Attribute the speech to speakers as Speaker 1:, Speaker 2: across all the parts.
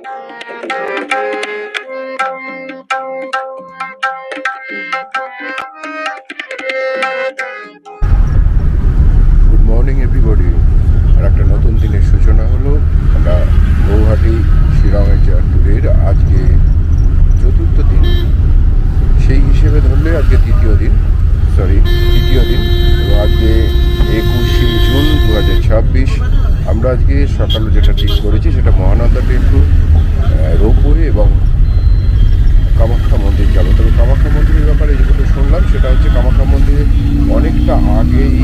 Speaker 1: Good morning everybody. আর একটা নতুন দিনের সূচনা হলো। আমরা গৌহাটি শিলংয়ের ট্যুরের আজকে চতুর্থ দিন, সেই হিসেবে ধরলে আজকে তৃতীয় দিন এবং আজকে 21শে জুন 2026। আমরা আজকে সকালে যেটা ঠিক করেছি সেটা মহানন্দা টেম্পল, রোপওয়ে এবং কামাখ্যা মন্দির যাবো। তবে কামাখ্যা মন্দিরের ব্যাপারে যেগুলো শুনলাম সেটা হচ্ছে কামাখ্যা মন্দিরে অনেকটা আগেই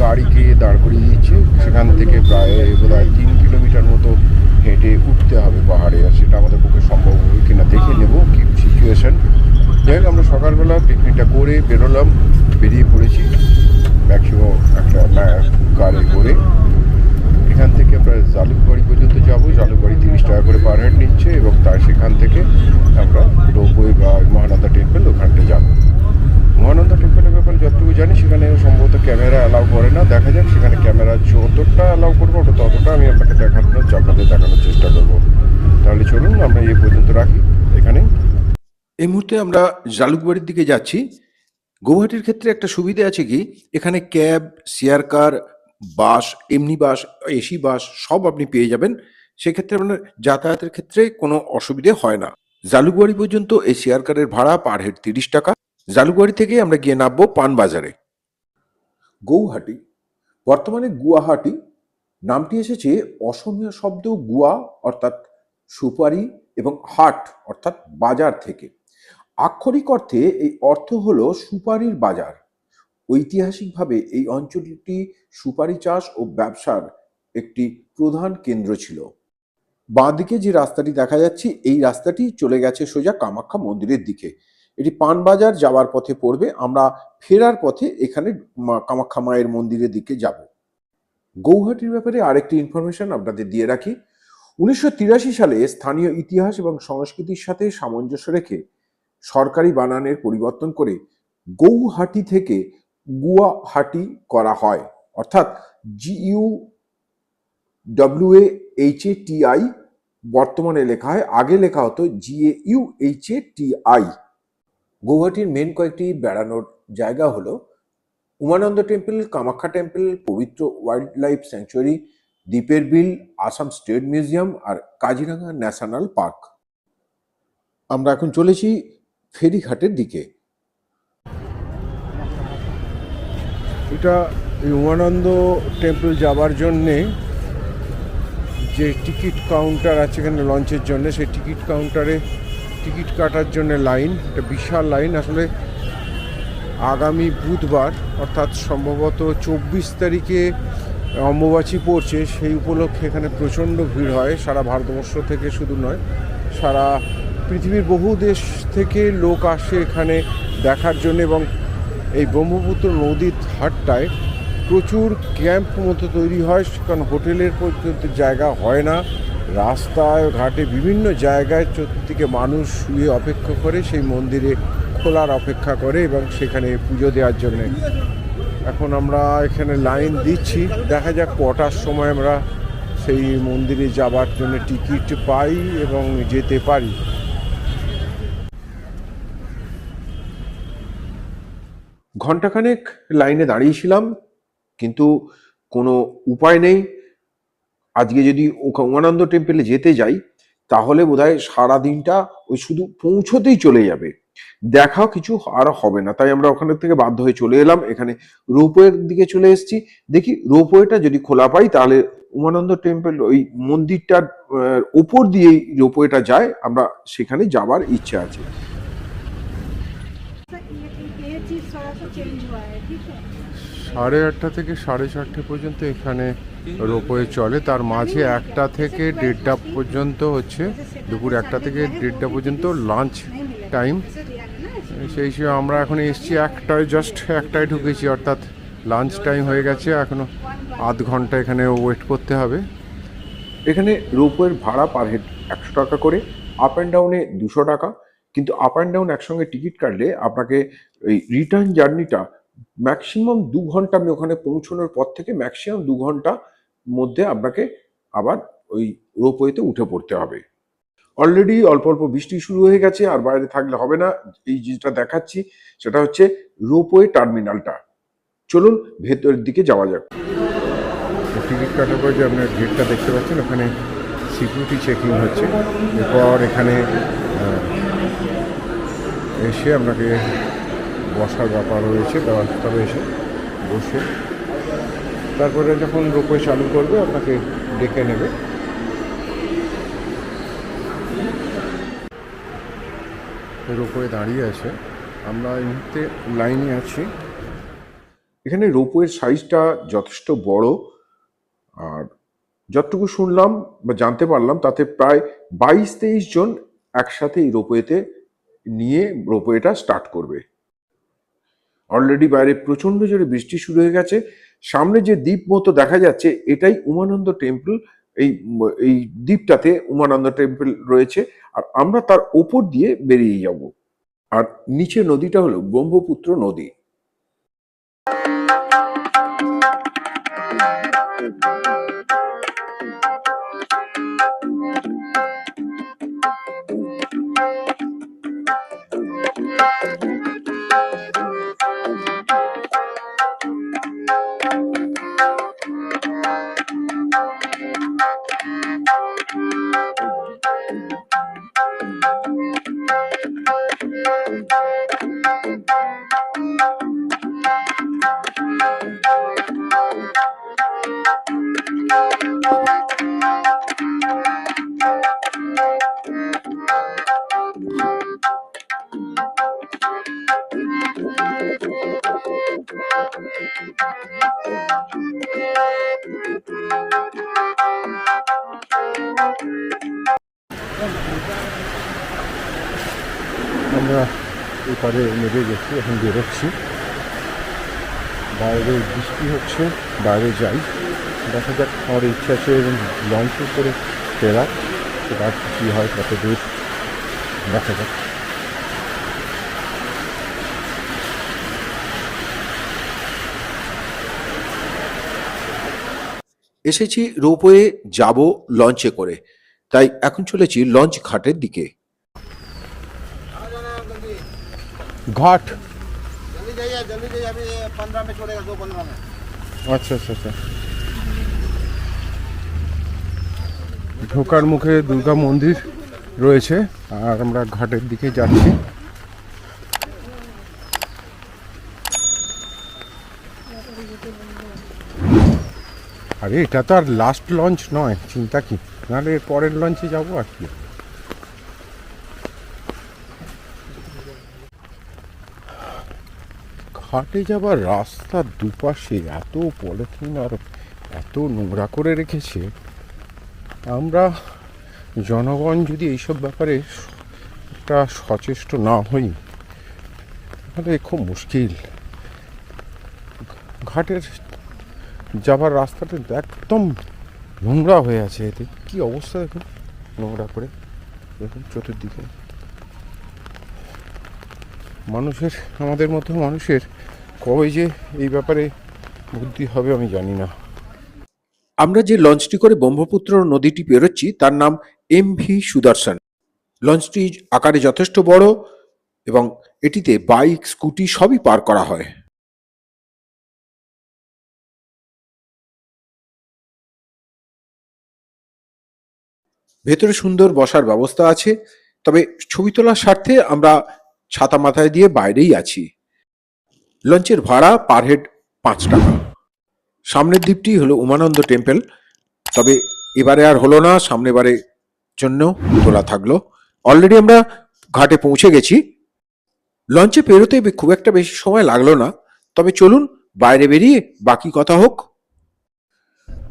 Speaker 1: গাড়িকে দাঁড় করিয়ে দিচ্ছে। সেখান থেকে প্রায় বোধহয় 3 কিলোমিটার মতো হেঁটে উঠতে হবে পাহাড়ে, আর সেটা আমাদের পক্ষে সম্ভব হবে কিনা দেখে নেবো কি সিচুয়েশান। যাই হোক, আমরা সকালবেলা পিকনিকটা করে বেরিয়ে পড়েছি ম্যাক্সিমাম একটা কারে করে। এখান থেকে আমরা জালুকবাড়ি পর্যন্ত যাবো। জালুকবাড়ি 30 টাকা করে পার হেড নিচ্ছে এবং তার সেখান থেকে আমরা রোপওয়ে বা মহানন্দা টেম্পল ওখানটা যাবো। মহানন্দা টেম্পলের ব্যাপারে যতটুকু জানি সেখানে সম্ভবত ক্যামেরা অ্যালাউ করে না। দেখা যাক সেখানে ক্যামেরা যতটা অ্যালাউ করবো ততটা আমি আপনাদের দেখানোর চেষ্টা করবো। তাহলে চলুন আমরা এই পর্যন্ত রাখি এখানে। এই মুহূর্তে আমরা জালুকবাড়ির দিকে যাচ্ছি। গৌহাটির ক্ষেত্রে একটা সুবিধা আছে কি, এখানে ক্যাব, শেয়ার কার, বাস, এমনি বাস, এসি বাস সব আপনি পেয়ে যাবেন। সেক্ষেত্রে আপনার যাতায়াতের ক্ষেত্রে কোনো অসুবিধে হয় না। জালুকবাড়ি পর্যন্ত এই শেয়ার কারের ভাড়া পার হেড 30 টাকা। জালুকবাড়ি থেকে আমরা গিয়ে নামবো পানবাজারে। গৌহাটি, বর্তমানে গুয়াহাটি নামটি এসেছে অসমীয়া শব্দ গুয়া অর্থাৎ সুপারি এবং হাট অর্থাৎ বাজার থেকে। আক্ষরিক অর্থে এই অর্থ হলো সুপারির বাজার। ঐতিহাসিকভাবে এই অঞ্চলটি সুপারি চাষ ও ব্যবসার একটি প্রধান কেন্দ্র ছিল। বাঁদিকে যে রাস্তাটি দেখা যাচ্ছে এই রাস্তাটি চলে গেছে সোজা কামাখ্যা মন্দিরের দিকে। এটি পানবাজার যাওয়ার পথে পড়বে। আমরা ফেরার পথে এখানে কামাখ্যা মায়ের মন্দিরের দিকে যাব। গৌহাটির ব্যাপারে আরেকটি ইনফরমেশন আপনাদের দিয়ে রাখি। 1983 সালে স্থানীয় ইতিহাস এবং সংস্কৃতির সাথে সামঞ্জস্য রেখে সরকারি বানানের পরিবর্তন করে গৌহাটি থেকে গুয়াহাটি করা হয়, অর্থাৎ GUWAHATI বর্তমানে লেখা হয়, আগে লেখা হতো GAUHATI। গৌহাটির মেন কয়েকটি বেড়ানোর জায়গা হলো উমানন্দ টেম্পল, কামাখ্যা টেম্পল, পবিত্র ওয়াইল্ড লাইফ স্যাংচুয়ারি, দ্বীপের বিল, আসাম স্টেট মিউজিয়াম আর কাজিরাঙ্গা ন্যাশনাল পার্ক। আমরা এখন চলেছি ফেরিঘাটের দিকে। এটা এই উমানন্দ টেম্পল যাওয়ার জন্যে যে টিকিট কাউন্টার আছে এখানে লঞ্চের জন্য, সেই টিকিট কাউন্টারে টিকিট কাটার জন্য লাইন, একটা বিশাল লাইন। আসলে আগামী বুধবার অর্থাৎ সম্ভবত 24 তারিখে অম্বুবাচী পড়ছে, সেই উপলক্ষে এখানে প্রচণ্ড ভিড় হয়। সারা ভারতবর্ষ থেকে শুধু নয়, সারা পৃথিবীর বহু দেশ থেকে লোক আসে এখানে দেখার জন্য। এবং এই ব্রহ্মপুত্র নদীর ধারটায় প্রচুর ক্যাম্প মতো তৈরি হয়, কারণ হোটেলের পর্যন্ত জায়গা হয় না। রাস্তায় ঘাটে বিভিন্ন জায়গায় চতুর্দিকে মানুষ শুয়ে অপেক্ষা করে সেই মন্দিরে খোলার অপেক্ষা করে এবং সেখানে পুজো দেওয়ার জন্যে। এখন আমরা এখানে লাইন দিচ্ছি, দেখা যাক কটার সময় আমরা সেই মন্দিরে যাবার জন্য টিকিট পাই এবং যেতে পারি। ঘন্টাখানেক লাইনে দাঁড়িয়েছিলাম, কিন্তু কোনো উপায় নেই। আজকে যদি উমানন্দ টেম্পলে যেতে যাই তাহলে বোধহয় সারাদিনটা ওই শুধু পৌঁছতেই চলে যাবে, দেখাও কিছু আর হবে না। তাই আমরা ওখানে থেকে বাধ্য হয়ে চলে এলাম, এখানে রোপওয়ের দিকে চলে এসেছি। দেখি রোপওয়েটা যদি খোলা পাই তাহলে উমানন্দ টেম্পল ওই মন্দিরটার উপর দিয়েই রোপওয়েটা যায়, আমরা সেখানে যাবার ইচ্ছা আছে। 8:30 থেকে 4:30 পর্যন্ত এখানে রোপওয়ে চলে। তার মাঝে 1টা থেকে 1:30 পর্যন্ত হচ্ছে দুপুর 1টা থেকে 1:30 পর্যন্ত লাঞ্চ টাইম। সেই হিসেবে আমরা এখন এসেছি জাস্ট একটায় ঢুকেছি, অর্থাৎ লাঞ্চ টাইম হয়ে গেছে। এখনও আধ ঘন্টা এখানে ওয়েট করতে হবে। এখানে রোপওয়ের ভাড়া পার হেড 100 টাকা করে, আপ অ্যান্ড ডাউনে 200 টাকা। কিন্তু আপ অ্যান্ড ডাউন একসঙ্গে টিকিট কাটলে আপনাকে এই রিটার্ন জার্নিটা ম্যাক্সিমাম 2 ঘন্টা, আমি ওখানে পৌঁছানোর পর থেকে ম্যাক্সিমাম 2 ঘন্টা মধ্যে আপনাকে আবার ওই রোপওয়েতে উঠে পড়তে হবে। অলরেডি অল্প অল্প বৃষ্টি শুরু হয়ে গেছে, আর বাইরে থাকলে হবে না। এই যেটা দেখাচ্ছি সেটা হচ্ছে রোপওয়ে টার্মিনালটা। চলুন ভেতরের দিকে যাওয়া যাক। টিকিট কাটার পর যে আপনার গেটটা দেখতে পাচ্ছেন, ওখানে সিকিউরিটি চেকিং হচ্ছে। এরপর এখানে এসে আপনাকে বসার ব্যাপার রয়েছে, ব্যবস্থা রয়েছে, বসে তারপরে যখন রোপওয়ে চালু করবে আপনাকে ডেকে নেবে। রোপওয়ে দাঁড়িয়ে আছে, আমরা এই মুহূর্তে লাইনে আছি। এখানে রোপওয়ের সাইজটা যথেষ্ট বড়, আর যতটুকু শুনলাম বা জানতে পারলাম তাতে প্রায় 22-23 জন একসাথে এই রোপওয়েতে নিয়ে রোপওয়েটা স্টার্ট করবে। অলরেডি বাইরে প্রচন্ড জোরে বৃষ্টি শুরু হয়ে গেছে। সামনে যে দ্বীপ মতো দেখা যাচ্ছে এটাই উমানন্দ টেম্পল। এই দ্বীপটাতে উমানন্দ টেম্পল রয়েছে, আর আমরা তার ওপর দিয়ে বেরিয়ে যাব। আর নিচে নদীটা হলো ব্রহ্মপুত্র নদী। আমরা এপারে নেমে গেছি, এখন বেরোচ্ছি। বাইরে বৃষ্টি হচ্ছে, বাইরে যাই, দেখা যাক। আমার ইচ্ছা আছে লঞ্চে করে ফেরার, সেটা কী হয়, কত দূর দেখা যাক। এসেছি রোপওয়ে যাব লঞ্চে করে, তাই এখন চলেছি লঞ্চ ঘাটের দিকে। घाट
Speaker 2: जल्दी जाइए अभी 15 में छोड़ेगा 2:15 में।
Speaker 1: আচ্ছা আচ্ছা আচ্ছা। ঢোকার মুখে দুর্গা মন্দির রয়েছে, আর আমরা ঘাটের দিকে যাচ্ছি। আরে এটা তো আর লাস্ট লঞ্চ নয়, চিন্তা কি, নাহলে এর পরের লঞ্চে যাবো আর কি। ঘাটে যাবার রাস্তার দুপাশে এত পলিথিন আর এত নোংরা করে রেখেছে। আমরা জনগণ যদি এইসব ব্যাপারে একটা সচেষ্ট না হই তাহলে খুব মুশকিল। ঘাটের যাবার রাস্তাটা একদম নোংরা হয়ে আছে। এতে কি অবস্থা দেখুন, নোংরা করে দেখুন চতুর্দিকে। মানুষের, আমাদের মতো মানুষের কবে যে এই ব্যাপারে বুদ্ধি হবে আমি জানি না। আমরা যে লঞ্চটি করে ব্রহ্মপুত্র নদীটি পেরোচ্ছি তার নাম MV সুদর্শন। লঞ্চটি আকারে যথেষ্ট বড় এবং এটিতে বাইক, স্কুটি সবই পার করা হয়। ভেতরে সুন্দর বসার ব্যবস্থা আছে, তবে ছবি তোলার স্বার্থে আমরা ছাতা মাথায় দিয়ে বাইরেই আছি। লঞ্চের ভাড়া পার হেড 5 টাকা। সামনের দ্বীপটি হলো উমানন্দ টেম্পল, তবে এবারে আর হলো না, সামনেবারের জন্য তোলা থাকলো। অলরেডি আমরা ঘাটে পৌঁছে গেছি। লঞ্চে পেরোতে খুব একটা বেশি সময় লাগলো না, তবে চলুন বাইরে বেরিয়ে বাকি কথা হোক।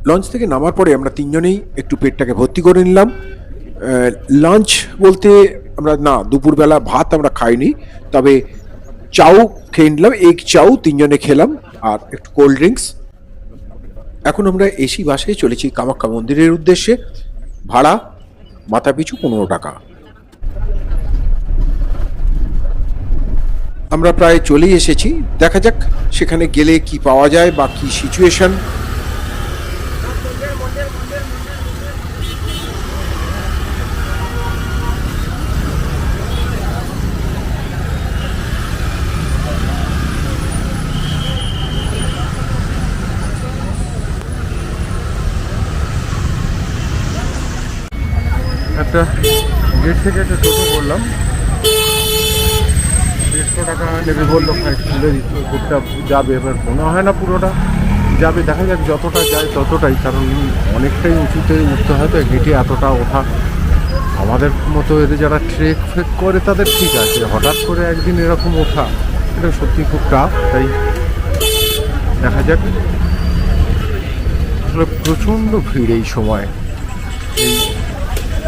Speaker 1: লঞ্চ থেকে নামার পরে আমরা তিনজনেই একটু পেটটাকে ভর্তি করে নিলাম। লাঞ্চ বলতে আমরা না, দুপুরবেলা ভাত আমরা খাইনি, তবে চাউ খেয়ে নিলাম, এগ চাউ তিনজনে খেলাম, আর একটু কোল্ড ড্রিঙ্কস। এখন আমরা এসি বাসে চলেছি কামাখ্যা মন্দিরের উদ্দেশ্যে। ভাড়া মাথা পিছু 15 টাকা। আমরা প্রায় চলেই এসেছি, দেখা যাক সেখানে গেলে কি পাওয়া যায় বা কি সিচুয়েশন। একটা গেট থেকে একটা টোটো করলাম, 150 টাকা নেবে বললো, তুলে দিচ্ছে, গেটটা যাবে, এবার মনে হয় না পুরোটা যাবে, দেখা যাক যতটা যায় ততটাই, কারণ অনেকটাই উঁচুতে উঠতে হয় তো, হেঁটে এতটা ওঠা আমাদের মতো এদের যারা ট্রেক ফেক করে তাদের ঠিক আছে, হঠাৎ করে একদিন এরকম ওঠা এটা সত্যি খুব টাফ। তাই দেখা যাক। আসলে প্রচণ্ড ভিড় এই সময়, এই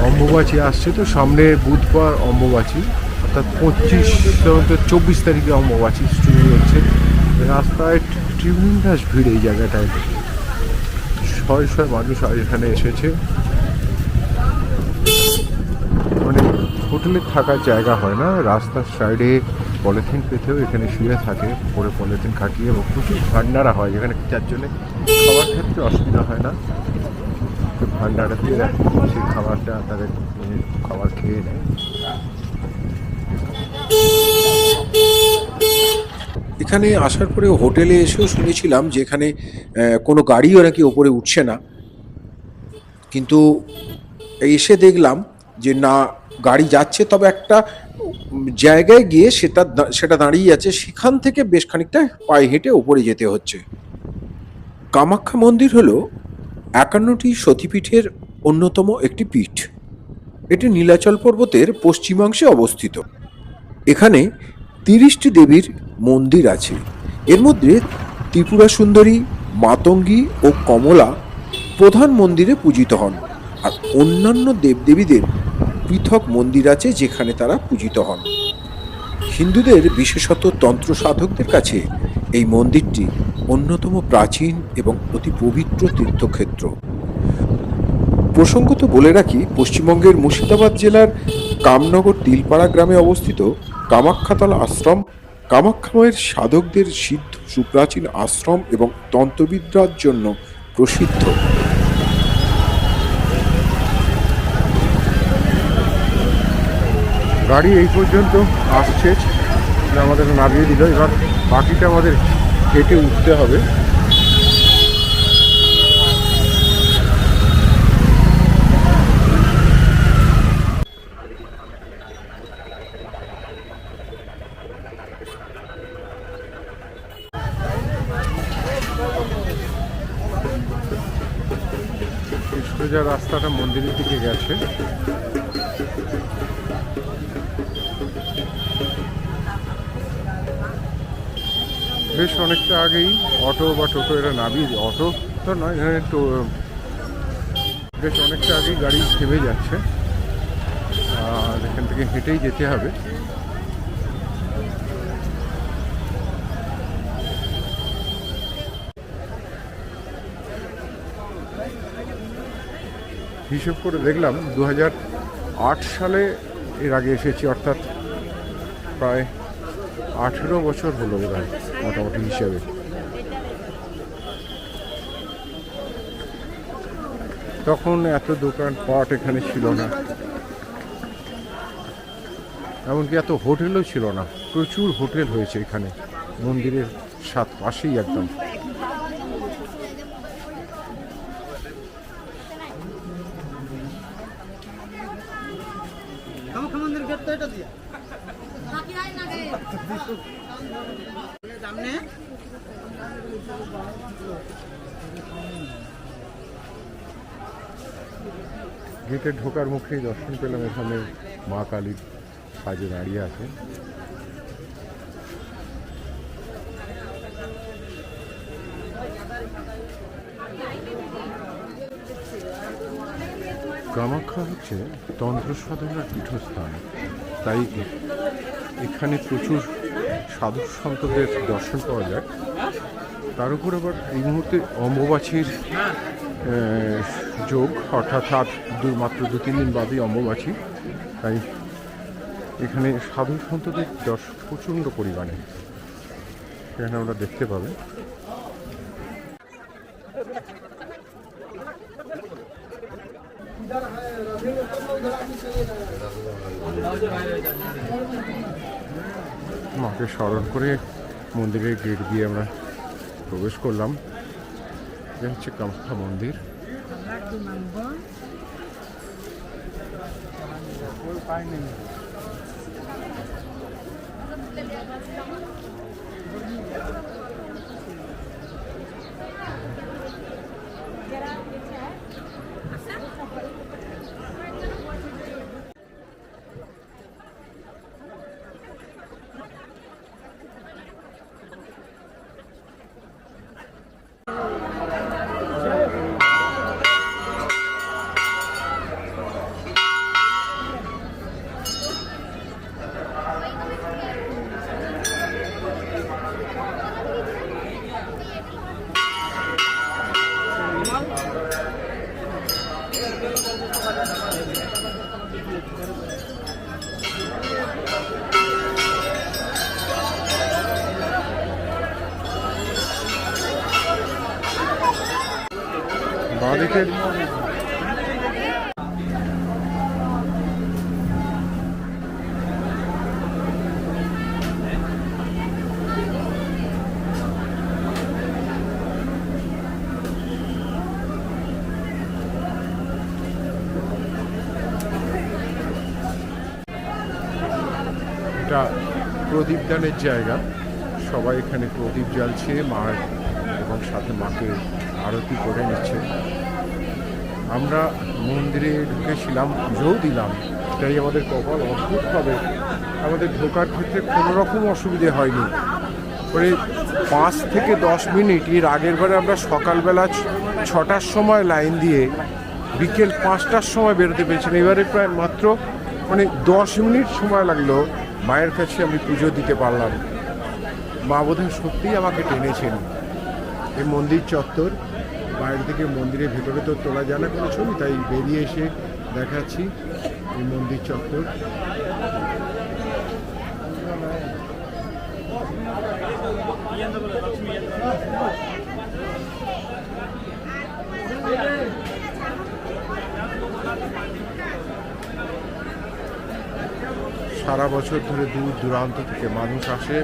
Speaker 1: অম্বুবাচী আসছে তো সামনে, বুধবার অম্বুবাচী, অর্থাৎ 24 তারিখে অম্বুবাচী শুরু হচ্ছে। রাস্তায় ট্রিমিন্ডাস ভিড় এই জায়গাটায়, শয়ে শয়ে মানুষ এখানে এসেছে, মানে হোটেলে থাকার জায়গা হয় না, রাস্তার সাইডে পলিথিন পেতেও এখানে শুয়ে থাকে, পরে পলিথিন খাটিয়ে, এবং প্রচুর ভান্ডারা হয় এখানে, যার জন্যে খাওয়ার ক্ষেত্রে অসুবিধা হয় না। ভান্ডারা দিয়ে সেই খাবারটা তাদের খাবার খেয়ে নেয়।
Speaker 3: এখানে আসার পরে হোটেলে এসেও শুনেছিলাম যে এখানে কোনো গাড়িও নাকি ওপরে উঠছে না, কিন্তু এসে দেখলাম যে না, গাড়ি যাচ্ছে, তবে একটা জায়গায় গিয়ে সেটা দাঁড়িয়ে আছে, সেখান থেকে বেশ খানিকটা পায়ে হেঁটে ওপরে যেতে হচ্ছে। কামাখ্যা মন্দির হলো 51টি সতীপীঠের অন্যতম একটি পীঠ। এটি নীলাচল পর্বতের পশ্চিমাংশে অবস্থিত। এখানে 30টি দেবীর মন্দির আছে। এর মধ্যে ত্রিপুরা সুন্দরী, মাতঙ্গী ও কমলা প্রধান মন্দিরে পূজিত হন, আর অন্যান্য দেবদেবীদের পৃথক মন্দির আছে যেখানে তারা পূজিত হন। হিন্দুদের, বিশেষত তন্ত্র সাধকদের কাছে এই মন্দিরটি অন্যতম প্রাচীন এবং অতি পবিত্র তীর্থক্ষেত্র। প্রসঙ্গত বলে রাখি, পশ্চিমবঙ্গের মুর্শিদাবাদ জেলার কামনগর তিলপাড়া গ্রামে অবস্থিত কামাখ্যাতলা আশ্রম কামাখ্যামায়ের সাধকদের সিদ্ধ সুপ্রাচীন আশ্রম এবং তন্ত্রবিদ্যার জন্য প্রসিদ্ধ।
Speaker 1: গাড়ি এই পর্যন্ত আসছে, আমাদের নামিয়ে দিল, এবার বাকিটা আমাদের হেঁটে উঠতে হবে। সোজা রাস্তাটা মন্দিরের দিকে গেছে। বেশ অনেকটা আগেই অটো বা টোটো এরা নামিয়ে, অটো তো নয়, এখানে বেশ অনেকটা আগেই গাড়ি থেমে যাচ্ছে, আর এখান থেকে হেঁটেই যেতে হবে। হিসেব করে দেখলাম 2008 সালে এর আগে এসেছি, অর্থাৎ প্রায় 18 বছর হলো বোধহয় মোটামুটি হিসাবে। তখন এত দোকানপাট এখানে ছিল না, এমনকি এত হোটেলও ছিল না। প্রচুর হোটেল হয়েছে এখানে মন্দিরের পাশেই একদম। গেটে ঢোকার মুখেই দর্শন পেলাম, এখানে মা কালীর সাজে দাঁড়িয়ে আছে। কামাখ্যা হচ্ছে তন্ত্র সাধনার পীঠস্থান, তাই এখানে প্রচুর সাধু সন্তদের দর্শন পাওয়া যায়। তার উপর আবার এই মুহূর্তে অম্বুবাচীর যোগ, অর্থাৎ মাত্র 2-3 দিন বাদে অম্বুবাচী, তাই এখানে সাধু সন্তদের দর্শন প্রচণ্ড পরিমাণে এখানে আমরা দেখতে পাবেন। মাকে স্মরণ করে মন্দিরের গেট দিয়ে আমরা প্রবেশ করলাম। এটা হচ্ছে কামাখ্যা মন্দির।
Speaker 2: कोई उपाय नहीं है।
Speaker 1: বাঁদিকে এটা প্রদীপ দানের জায়গা। সবাই এখানে প্রদীপ জ্বালছে, মার এবং সাথে মাকে আরতি করে নিচ্ছে। আমরা মন্দিরে ঢুকেছিলাম, পুজোও দিলাম, তাই আমাদের কপাল অদ্ভুতভাবে আমাদের ঢোকার ক্ষেত্রে কোনো রকম অসুবিধে হয়নি। পরে 5 থেকে 10 মিনিট, এর আগের বারে আমরা সকালবেলা 6টার সময় লাইন দিয়ে বিকেল 5টার সময় বেরোতে পেরেছিলাম। এবারে প্রায় মাত্র 10 মিনিট সময় লাগলো মায়ের কাছে আমি পুজো দিতে পারলাম। মা বোধহয় সত্যিই আমাকে টেনেছেন। এই মন্দির চত্বর, বাইরে থেকে মন্দিরের ভেতরে তো তোলা যায় না কোনো ছবি, তাই বেরিয়ে এসে দেখাচ্ছি এই মন্দির চত্বর। সারা বছর ধরে দূর দূরান্ত থেকে মানুষ আসে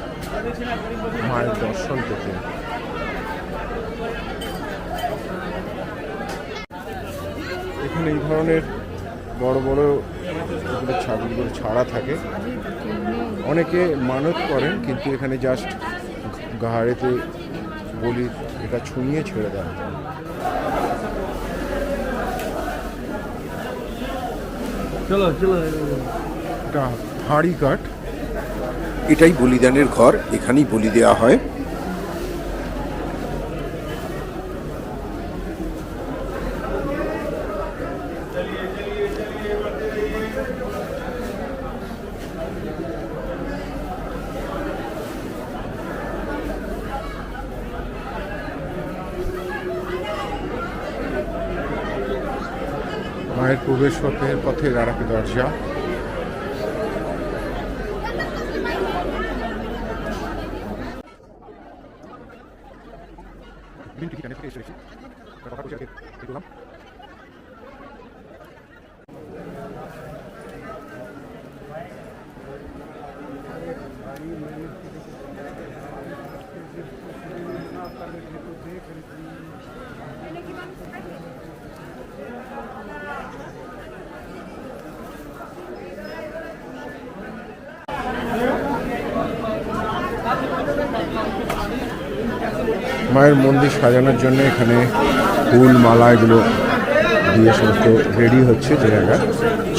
Speaker 1: মায়ের দর্শন পেতে। এখানে এই ধরনের বড় বড় ছাগলগুলো ছাড়া থাকে। অনেকে মানত করেন, কিন্তু এখানে জাস্ট ঘাড়েতে বলি এটা ছুঁয়ে ছেড়ে দেয়।
Speaker 2: चलो चलो
Speaker 1: এটা হাঁড়ি কাঠ।
Speaker 3: এটাই বলিদানের ঘর, এখানেই বলি দেওয়া হয়।
Speaker 1: মায়ের প্রবেশ পথের আর একটি দরজা। মায়ের মন্দির সাজানোর জন্য এখানে ফুল মালা এগুলো দিয়ে সমস্ত রেডি হচ্ছে, যে জায়গা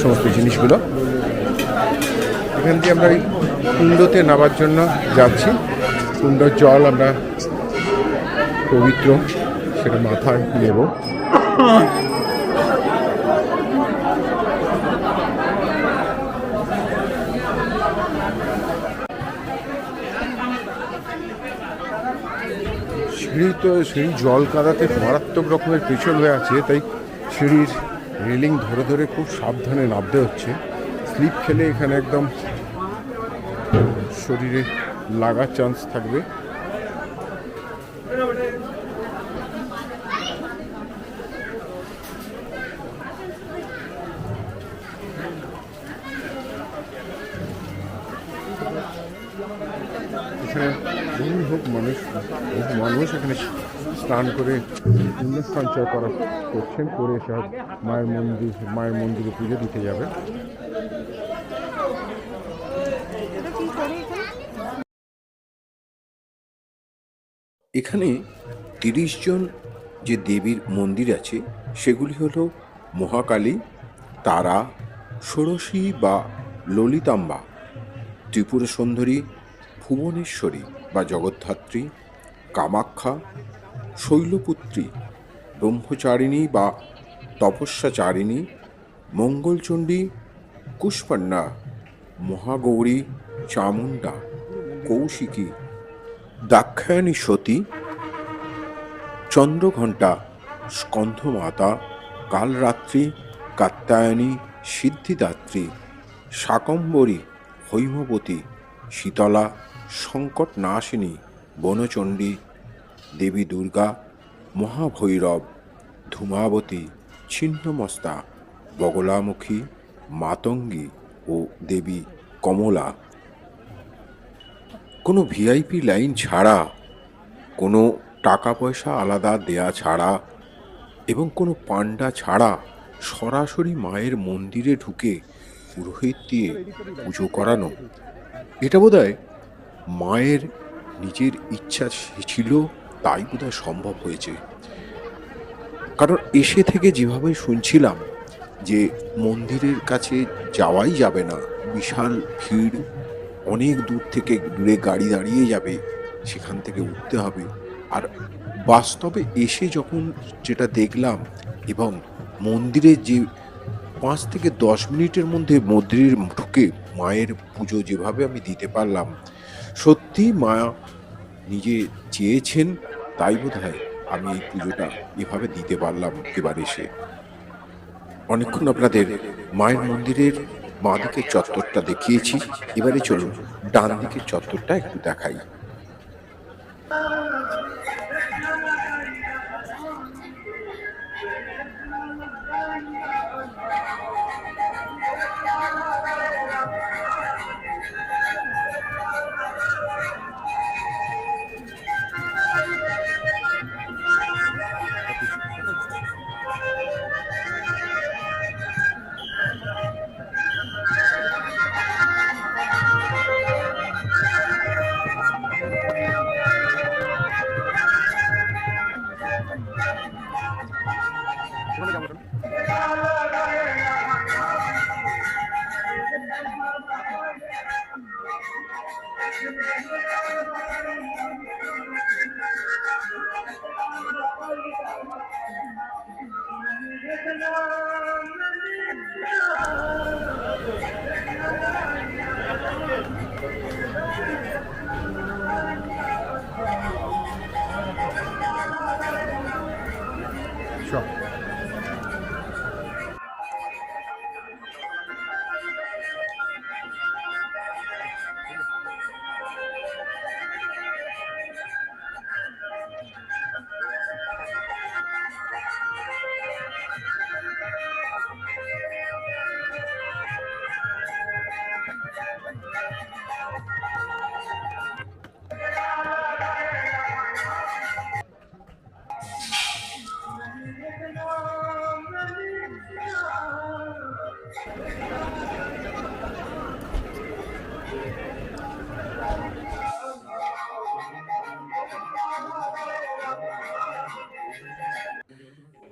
Speaker 1: সমস্ত জিনিসগুলো। এখান দিয়ে আমরা এই কুণ্ডতে নামার জন্য যাচ্ছি। কুণ্ডর জল আমরা পবিত্র, সেটা মাথায় নেব। সিঁড়ি জল কাদাতে মারাত্মক রকমের পিছল হয়ে আছে, তাই সিঁড়ির রেলিং ধরে ধরে খুব সাবধানে নামতে হচ্ছে। স্লিপ খেলে এখানে একদম শরীরে লাগার চান্স থাকবে। এখানে বহু মানুষ এখানে স্নান করে পুণ্য সঞ্চয় করছেন, করে এসে মায়ের মন্দিরে পুজো দিতে যাবে।
Speaker 3: এখানে 30 জন যে দেবীর মন্দির আছে সেগুলি হলো মহাকালী, তারা, ষোড়শী বা ললিতাম্বা, ত্রিপুর সুন্দরী, ভুবনেশ্বরী বা জগদ্ধাত্রী, কামাখ্যা, শৈলপুত্রী, ব্রহ্মচারিণী বা তপস্যাচারিণী, মঙ্গলচণ্ডী, কুষ্পান্না, মহাগৌরী, চামুণ্ডা, কৌশিকী, দাক্ষায়ণী সতী, চন্দ্রঘণ্টা, স্কন্ধমাতা, কালরাত্রি, কাত্যায়নী, সিদ্ধিদাত্রী, শাকম্ভরী, হৈমবতী, শীতলা, সংকটনাশিনী, বনচণ্ডী, দেবী দুর্গা, মহাভৈরব, ধূমাবতী, ছিন্নমস্তা, বগলামুখী, মাতঙ্গী ও দেবী কমলা। কোনো ভিআইপি লাইন ছাড়া, কোনো টাকা পয়সা আলাদা দেয়া ছাড়া এবং কোনো পান্ডা ছাড়া সরাসরি মায়ের মন্দিরে ঢুকে পুরোহিত দিয়ে পুজো করানো, এটা বোধহয় মায়ের নিজের ইচ্ছা ছিল, তাই বোধহয় সম্ভব হয়েছে। কারণ এসে থেকে যেভাবে শুনছিলাম যে মন্দিরের কাছে যাওয়াই যাবে না, বিশাল ভিড়, অনেক দূরে গাড়ি দাঁড়িয়ে যাবে, সেখান থেকে উঠতে হবে। আর বাস্তবে এসে যখন যেটা দেখলাম এবং মন্দিরে যে 5 থেকে 10 মিনিটের মধ্যে মন্দিরের ঢুকে মায়ের পুজো যেভাবে আমি দিতে পারলাম, সত্যি মা নিজে চেয়েছেন, তাই বোধহয় আমি এই পুজোটা এভাবে দিতে পারলাম। এবার এসে অনেকক্ষণ আপনাদের মায়ের মন্দিরের বাঁ দিকের চত্বরটা দেখিয়েছি, এবারে চলুন ডান দিকের চত্বরটা একটু দেখাই।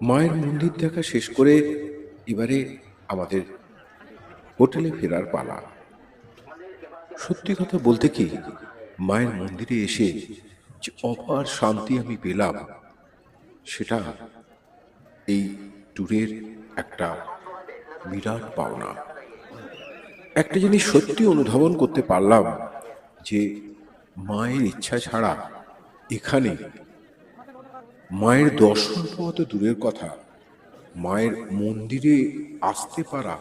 Speaker 3: মায়ের মন্দির দেখা শেষ করে এবারে আমাদের হোটেলে ফেরার পালা। সত্যি কথা বলতে কি, মায়ের মন্দিরে এসে যে অপার শান্তি আমি পেলাম, সেটা এই ট্যুরের একটা বিরাট পাওনা। একটা জিনিস সত্যি অনুধাবন করতে পারলাম যে মায়ের ইচ্ছা ছাড়া এখানে মায়ের দর্শন পাওয়া তো দূরের কথা, মায়ের মন্দিরে আসতে পারা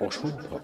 Speaker 3: অসম্ভব।